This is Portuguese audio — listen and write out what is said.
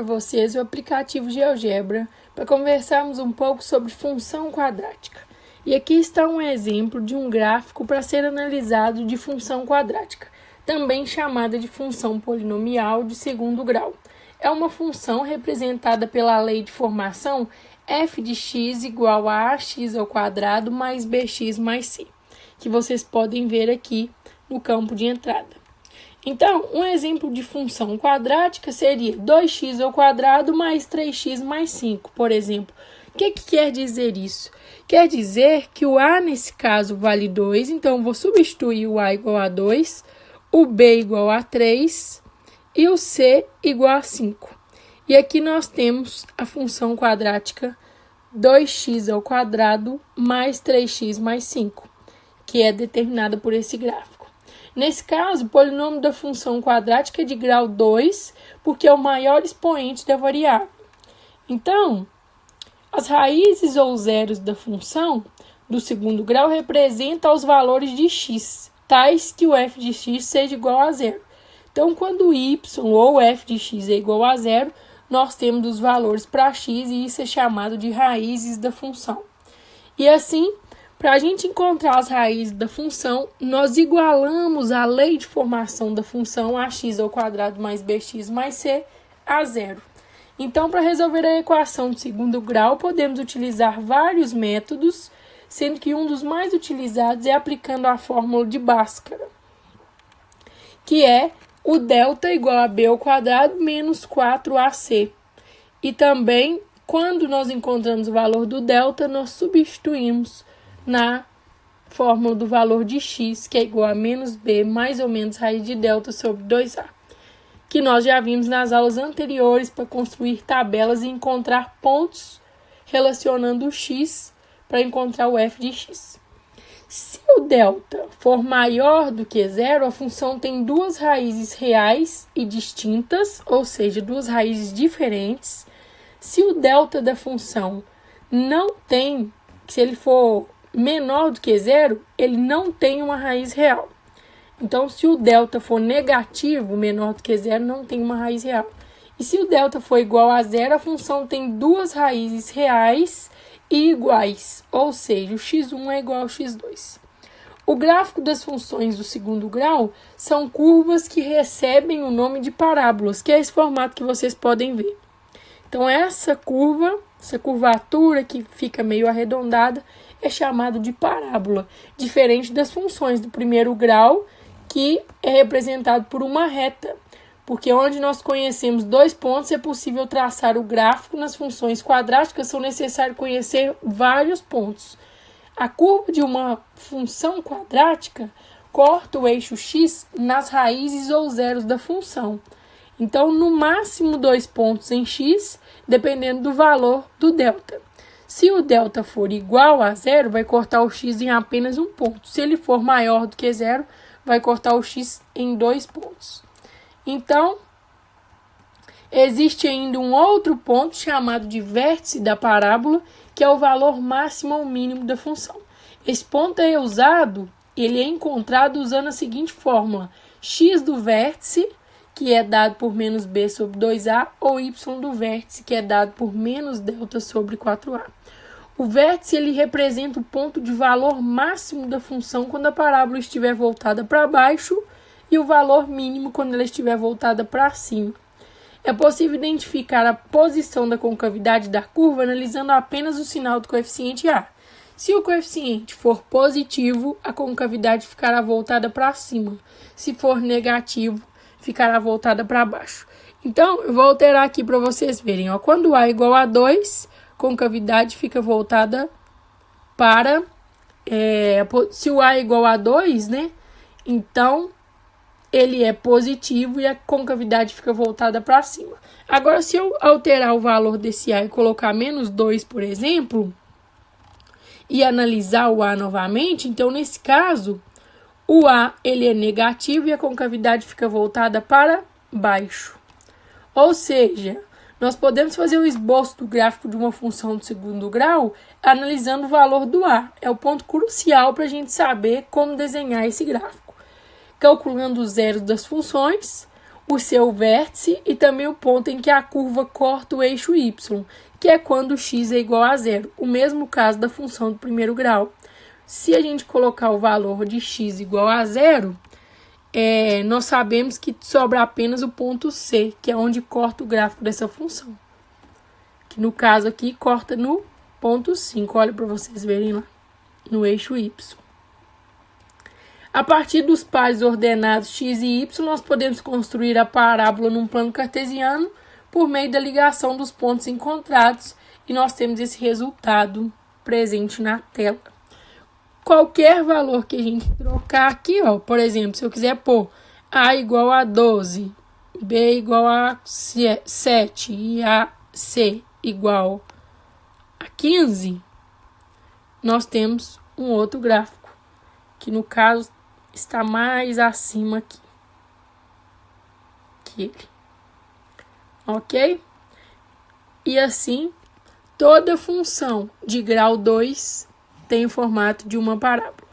para vocês o aplicativo GeoGebra para conversarmos um pouco sobre função quadrática. E aqui está um exemplo de um gráfico para ser analisado de função quadrática, também chamada de função polinomial de segundo grau. É uma função representada pela lei de formação f de x igual a ax ao quadrado mais bx mais c, que vocês podem ver aqui no campo de entrada. Então, um exemplo de função quadrática seria 2x ao quadrado mais 3x mais 5, por exemplo. O que quer dizer isso? Quer dizer que o a, nesse caso, vale 2, então eu vou substituir o a igual a 2, o b igual a 3 e o c igual a 5. E aqui nós temos a função quadrática 2x ao quadrado mais 3x mais 5, que é determinada por esse gráfico. Nesse caso, o polinômio da função quadrática é de grau 2, porque é o maior expoente da variável. Então, as raízes ou zeros da função do segundo grau representam os valores de x, tais que o f de x seja igual a zero. Então, quando y ou f de x é igual a zero, nós temos os valores para x e isso é chamado de raízes da função. E assim, para a gente encontrar as raízes da função, nós igualamos a lei de formação da função ax ao quadrado mais bx mais c a zero. Então, para resolver a equação de segundo grau, podemos utilizar vários métodos, sendo que um dos mais utilizados é aplicando a fórmula de Bhaskara, que é o delta igual a b ao quadrado menos 4ac. E também, quando nós encontramos o valor do delta, nós substituímos na fórmula do valor de x, que é igual a menos b mais ou menos raiz de delta sobre 2a, que nós já vimos nas aulas anteriores para construir tabelas e encontrar pontos relacionando o x para encontrar o f de x. Se o delta for maior do que zero, a função tem duas raízes reais e distintas, ou seja, duas raízes diferentes. Se o delta da função não tem, se ele for menor do que zero, ele não tem uma raiz real. Então, se o delta for negativo, menor do que zero, não tem uma raiz real. E se o delta for igual a zero, a função tem duas raízes reais e iguais, ou seja, o x1 é igual ao x2. O gráfico das funções do segundo grau são curvas que recebem o nome de parábolas, que é esse formato que vocês podem ver. Então, essa curvatura que fica meio arredondada, é chamado de parábola, diferente das funções do primeiro grau, que é representado por uma reta, porque onde nós conhecemos dois pontos é possível traçar o gráfico. Nas funções quadráticas são necessários conhecer vários pontos. A curva de uma função quadrática corta o eixo x nas raízes ou zeros da função. Então, no máximo 2 pontos em x, dependendo do valor do delta. Se o delta for igual a zero, vai cortar o x em apenas um ponto. Se ele for maior do que zero, vai cortar o x em 2 pontos. Então, existe ainda um outro ponto chamado de vértice da parábola, que é o valor máximo ou mínimo da função. Esse ponto é usado, ele é encontrado usando a seguinte fórmula: x do vértice, que é dado por menos b sobre 2a, ou y do vértice, que é dado por menos delta sobre 4a. O vértice ele representa o ponto de valor máximo da função quando a parábola estiver voltada para baixo e o valor mínimo quando ela estiver voltada para cima. É possível identificar a posição da concavidade da curva analisando apenas o sinal do coeficiente a. Se o coeficiente for positivo, a concavidade ficará voltada para cima. Se for negativo, ficará voltada para baixo. Então, eu vou alterar aqui para vocês verem. Ó, quando a é igual a 2, a concavidade fica voltada para... se o a é igual a 2, né? Então, ele é positivo e a concavidade fica voltada para cima. Agora, se eu alterar o valor desse a e colocar menos 2, por exemplo, e analisar o a novamente, então, nesse caso, o a ele é negativo e a concavidade fica voltada para baixo. Ou seja, nós podemos fazer o esboço do gráfico de uma função de segundo grau analisando o valor do a. É o ponto crucial para a gente saber como desenhar esse gráfico. Calculando os zeros das funções, por ser o vértice e também o ponto em que a curva corta o eixo y, que é quando x é igual a zero. O mesmo caso da função do primeiro grau. Se a gente colocar o valor de x igual a zero, nós sabemos que sobra apenas o ponto C, que é onde corta o gráfico dessa função. Que no caso aqui, corta no ponto 5. Olha para vocês verem lá, no eixo y. A partir dos pares ordenados x e y, nós podemos construir a parábola num plano cartesiano por meio da ligação dos pontos encontrados, e nós temos esse resultado presente na tela. Qualquer valor que a gente trocar aqui, ó, por exemplo, se eu quiser pôr A igual a 12, B igual a 7 e a C igual a 15, nós temos um outro gráfico, que no caso está mais acima aqui que ele. Ok? E assim, toda função de grau 2 tem o formato de uma parábola.